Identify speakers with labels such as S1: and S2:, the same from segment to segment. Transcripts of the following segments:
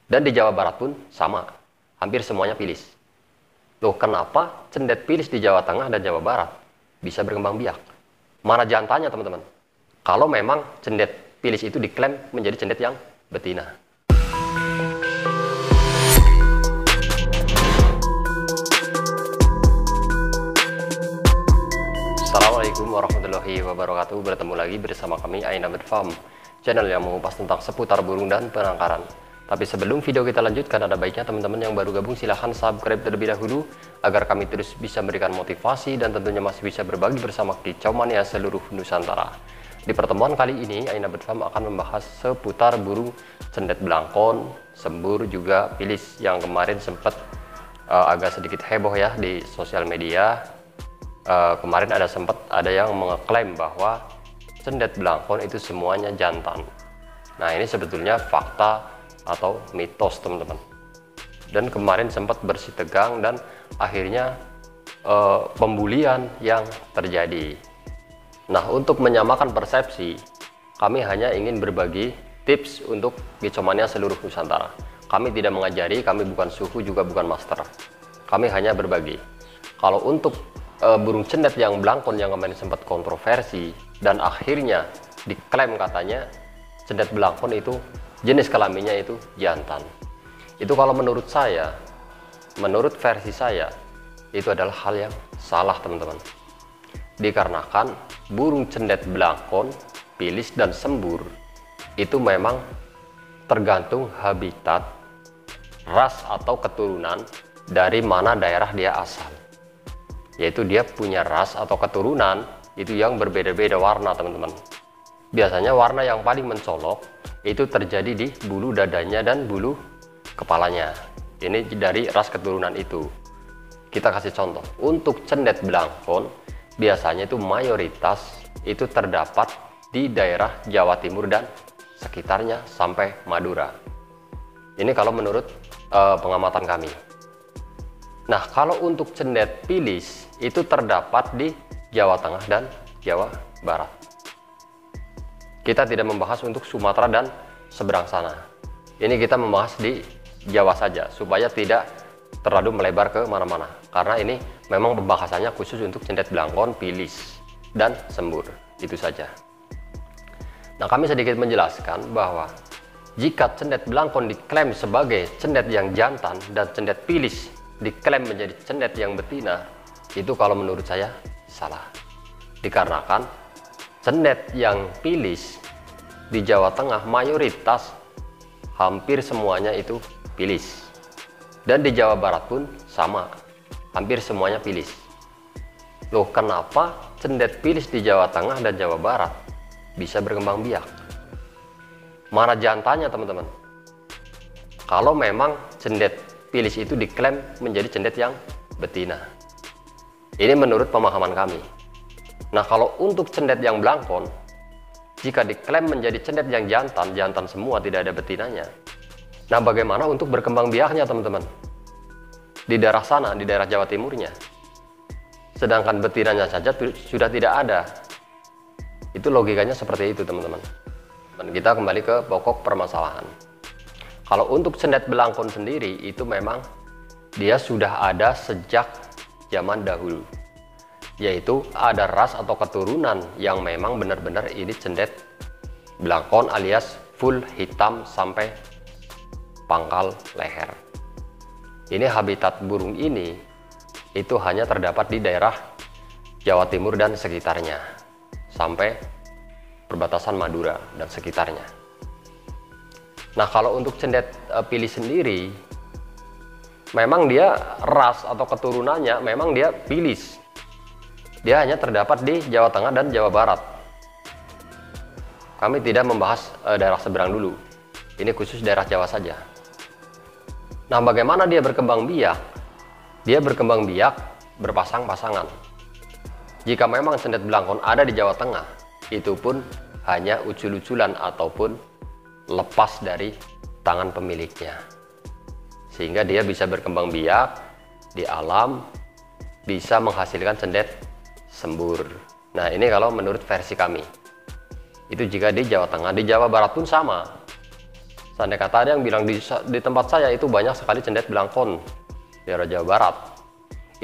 S1: Dan di Jawa Barat pun sama, hampir semuanya pilis. Loh, kenapa cendet pilis di Jawa Tengah dan Jawa Barat bisa berkembang biak? Mana jantannya, teman-teman? Kalau memang cendet pilis itu diklaim menjadi cendet yang betina. Assalamualaikum warahmatullahi wabarakatuh. Bertemu lagi bersama kami Ainabad Farm, channel yang mengupas tentang seputar burung dan penangkaran. Tapi sebelum video kita lanjutkan, ada baiknya teman-teman yang baru gabung silahkan subscribe terlebih dahulu agar kami terus bisa memberikan motivasi dan tentunya masih bisa berbagi bersama kicau mania seluruh Nusantara. Di pertemuan kali ini Ainabad Farm akan membahas seputar burung cendet belangkon, sembur, juga pilis yang kemarin sempat agak sedikit heboh ya di sosial media. Kemarin sempat ada yang mengeklaim bahwa cendet belangkon itu semuanya jantan. Nah, ini sebetulnya fakta atau mitos, teman-teman. Dan kemarin sempat bersih tegang dan akhirnya pembulian yang terjadi. Nah, untuk menyamakan persepsi, kami hanya ingin berbagi tips untuk kicau mania seluruh Nusantara. Kami tidak mengajari, kami bukan suhu juga bukan master. Kami hanya berbagi. Kalau untuk burung cendet yang belangkon yang kemarin sempat kontroversi dan akhirnya diklaim katanya cendet belangkon itu jenis kelaminnya itu jantan. Itu kalau menurut saya, menurut versi saya, itu adalah hal yang salah, teman-teman. Dikarenakan burung cendet belangkon, pilis, dan sembur itu memang tergantung habitat, ras atau keturunan dari mana daerah dia asal. Yaitu dia punya ras atau keturunan itu yang berbeda-beda warna, teman-teman. Biasanya warna yang paling mencolok itu terjadi di bulu dadanya dan bulu kepalanya. Ini dari ras keturunan itu. Kita kasih contoh. Untuk cendet belangkon biasanya itu mayoritas itu terdapat di daerah Jawa Timur dan sekitarnya sampai Madura. Ini kalau menurut pengamatan kami. Nah, kalau untuk cendet pilis itu terdapat di Jawa Tengah dan Jawa Barat. Kita tidak membahas untuk Sumatera dan seberang sana. Ini kita membahas di Jawa saja supaya tidak terlalu melebar ke mana-mana. Karena ini memang pembahasannya khusus untuk cendet belangkon, pilis, dan sembur. Itu saja. Nah, kami sedikit menjelaskan bahwa jika cendet belangkon diklaim sebagai cendet yang jantan dan cendet pilis diklaim menjadi cendet yang betina, itu kalau menurut saya salah. Dikarenakan cendet yang pilis di Jawa Tengah mayoritas hampir semuanya itu pilis. Dan di Jawa Barat pun sama, hampir semuanya pilis. Loh, kenapa cendet pilis di Jawa Tengah dan Jawa Barat bisa berkembang biak? Mana jantannya, teman-teman? Kalau memang cendet pilis itu diklaim menjadi cendet yang betina. Ini menurut pemahaman kami. Nah, kalau untuk cendet yang belangkon, jika diklaim menjadi cendet yang jantan, jantan semua, tidak ada betinanya. Nah, bagaimana untuk berkembang biaknya, teman-teman? Di daerah sana, di daerah Jawa Timurnya. Sedangkan betinanya saja sudah tidak ada. Itu logikanya seperti itu, teman-teman. Dan kita kembali ke pokok permasalahan. Kalau untuk cendet belangkon sendiri, itu memang dia sudah ada sejak zaman dahulu. Yaitu ada ras atau keturunan yang memang benar-benar ini cendet belangkon alias full hitam sampai pangkal leher. Ini habitat burung ini itu hanya terdapat di daerah Jawa Timur dan sekitarnya sampai perbatasan Madura dan sekitarnya. Nah, kalau untuk cendet pilis sendiri memang dia ras atau keturunannya memang dia pilis. Dia hanya terdapat di Jawa Tengah dan Jawa Barat. Kami tidak membahas daerah seberang dulu. Ini khusus daerah Jawa saja. Nah, bagaimana dia berkembang biak? Dia berkembang biak berpasang-pasangan. Jika memang cendet belangkon ada di Jawa Tengah, itu pun hanya ucul-uculan ataupun lepas dari tangan pemiliknya. Sehingga dia bisa berkembang biak di alam, bisa menghasilkan cendet sembur. Nah, ini kalau menurut versi kami. Itu jika di Jawa Tengah. Di Jawa Barat pun sama. Seandainya kata ada yang bilang di tempat saya itu banyak sekali cendet belangkon di daerah Jawa Barat.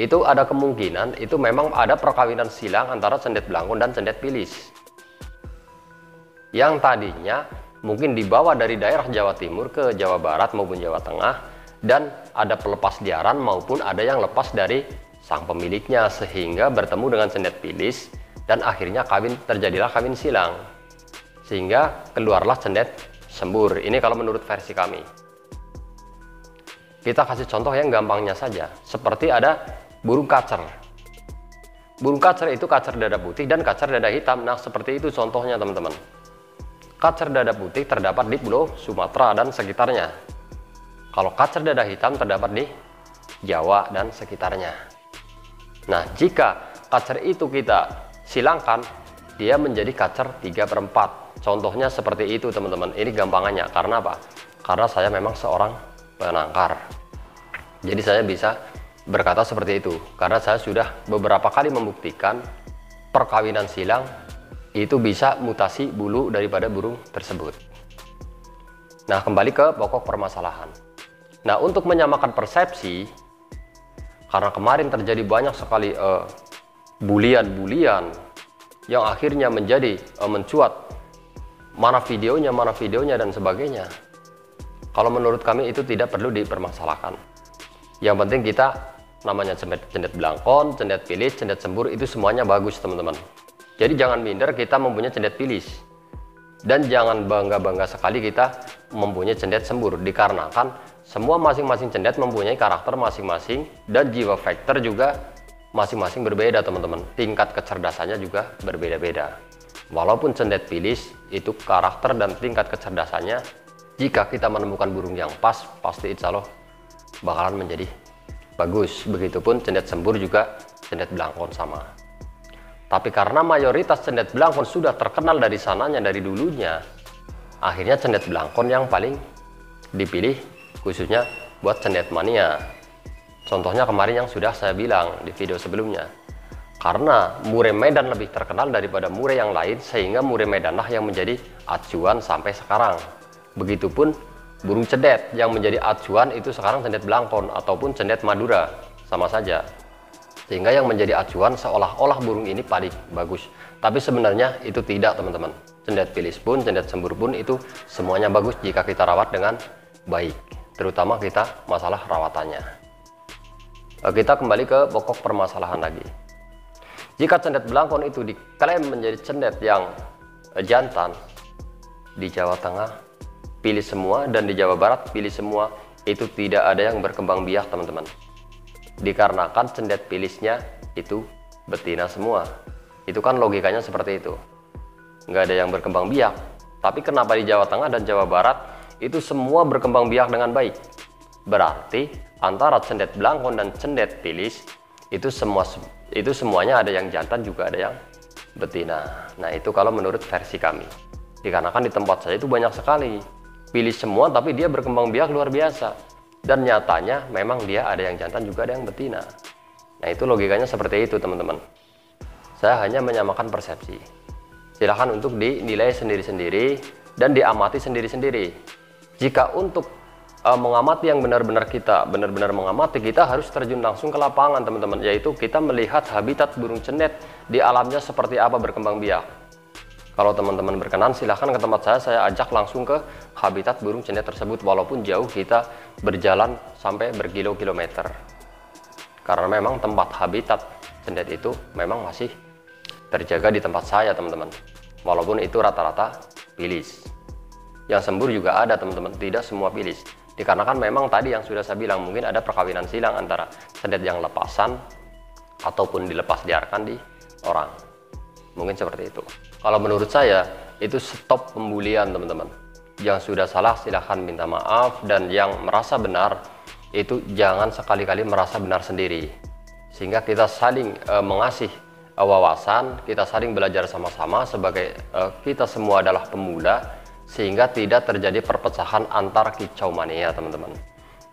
S1: Itu ada kemungkinan itu memang ada perkawinan silang antara cendet belangkon dan cendet pilis. Yang tadinya mungkin dibawa dari daerah Jawa Timur ke Jawa Barat maupun Jawa Tengah, dan ada pelepas liaran maupun ada yang lepas dari sang pemiliknya sehingga bertemu dengan cendet pilis dan akhirnya terjadilah kawin silang. Sehingga keluarlah cendet sembur. Ini kalau menurut versi kami. Kita kasih contoh yang gampangnya saja. Seperti ada burung kacer. Burung kacer itu kacer dada putih dan kacer dada hitam. Nah, seperti itu contohnya teman-teman. Kacer dada putih terdapat di Pulau Sumatera dan sekitarnya. Kalau kacer dada hitam terdapat di Jawa dan sekitarnya. Nah, jika kacer itu kita silangkan, dia menjadi kacer 3/4. Contohnya seperti itu teman-teman. Ini gampangannya. Karena apa? Karena saya memang seorang penangkar. Jadi saya bisa berkata seperti itu. Karena saya sudah beberapa kali membuktikan perkawinan silang itu bisa mutasi bulu daripada burung tersebut. Nah, kembali ke pokok permasalahan. Nah, untuk menyamakan persepsi, karena kemarin terjadi banyak sekali bulian yang akhirnya menjadi mencuat mana videonya dan sebagainya. Kalau menurut kami itu tidak perlu dipermasalahkan. Yang penting kita namanya cendet belangkon, cendet pilis, cendet sembur itu semuanya bagus teman-teman. Jadi jangan minder kita mempunyai cendet pilis. Dan jangan bangga-bangga sekali kita mempunyai cendet sembur, dikarenakan semua masing-masing cendet mempunyai karakter masing-masing dan jiwa faktor juga masing-masing berbeda teman-teman. Tingkat kecerdasannya juga berbeda-beda. Walaupun cendet pilis itu karakter dan tingkat kecerdasannya, jika kita menemukan burung yang pas, pasti insya Allah bakalan menjadi bagus. Begitupun cendet sembur juga cendet belangkon sama. Tapi karena mayoritas cendet belangkon sudah terkenal dari sananya dari dulunya, akhirnya cendet belangkon yang paling dipilih khususnya buat cendet mania. Contohnya kemarin yang sudah saya bilang di video sebelumnya. Karena murai Medan lebih terkenal daripada murai yang lain, sehingga murai Medanlah yang menjadi acuan sampai sekarang. Begitupun burung cendet yang menjadi acuan itu sekarang cendet belangkon ataupun cendet Madura, sama saja. Sehingga yang menjadi acuan seolah-olah burung ini paling bagus. Tapi sebenarnya itu tidak teman-teman. Cendet pilis pun, cendet sembur pun itu semuanya bagus jika kita rawat dengan baik. Terutama kita masalah rawatannya. Kita kembali ke pokok permasalahan lagi. Jika cendet belangkon itu diklaim menjadi cendet yang jantan, di Jawa Tengah pilih semua dan di Jawa Barat pilih semua, itu tidak ada yang berkembang biak teman-teman. Dikarenakan cendet pilisnya itu betina semua. Itu kan logikanya seperti itu. Nggak ada yang berkembang biak. Tapi kenapa di Jawa Tengah dan Jawa Barat itu semua berkembang biak dengan baik? Berarti antara cendet belangkon dan cendet pilis itu semuanya ada yang jantan juga ada yang betina. Nah, itu kalau menurut versi kami. Dikarenakan di tempat saya itu banyak sekali pilih semua, tapi dia berkembang biak luar biasa. Dan nyatanya memang dia ada yang jantan juga ada yang betina. Nah, itu logikanya seperti itu teman-teman. Saya hanya menyamakan persepsi. Silahkan untuk dinilai sendiri-sendiri dan diamati sendiri-sendiri. Jika untuk mengamati yang benar-benar mengamati, kita harus terjun langsung ke lapangan teman-teman, yaitu kita melihat habitat burung cendet di alamnya seperti apa berkembang biak. Kalau teman-teman berkenan silahkan ke tempat saya ajak langsung ke habitat burung cendet tersebut, walaupun jauh kita berjalan sampai berkilo-kilometer. Karena memang tempat habitat cendet itu memang masih terjaga di tempat saya teman-teman, walaupun itu rata-rata pilis. Yang sembur juga ada teman-teman, tidak semua pilis. Dikarenakan memang tadi yang sudah saya bilang, mungkin ada perkawinan silang antara cendet yang lepasan ataupun dilepas liarkan di orang. Mungkin seperti itu. Kalau menurut saya itu stop pembulian teman-teman. Yang sudah salah silahkan minta maaf, dan yang merasa benar itu jangan sekali-kali merasa benar sendiri. Sehingga kita saling mengasih wawasan, kita saling belajar sama-sama sebagai kita semua adalah pemula, sehingga tidak terjadi perpecahan antar kicau mania teman-teman.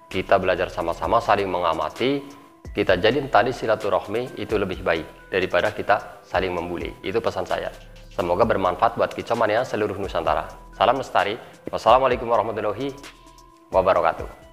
S1: Kita belajar sama-sama, saling mengamati, kita jadiin tali silaturahmi itu lebih baik daripada kita saling membuli. Itu pesan saya. Semoga bermanfaat buat kicau mania seluruh Nusantara. Salam lestari. Wassalamualaikum warahmatullahi wabarakatuh.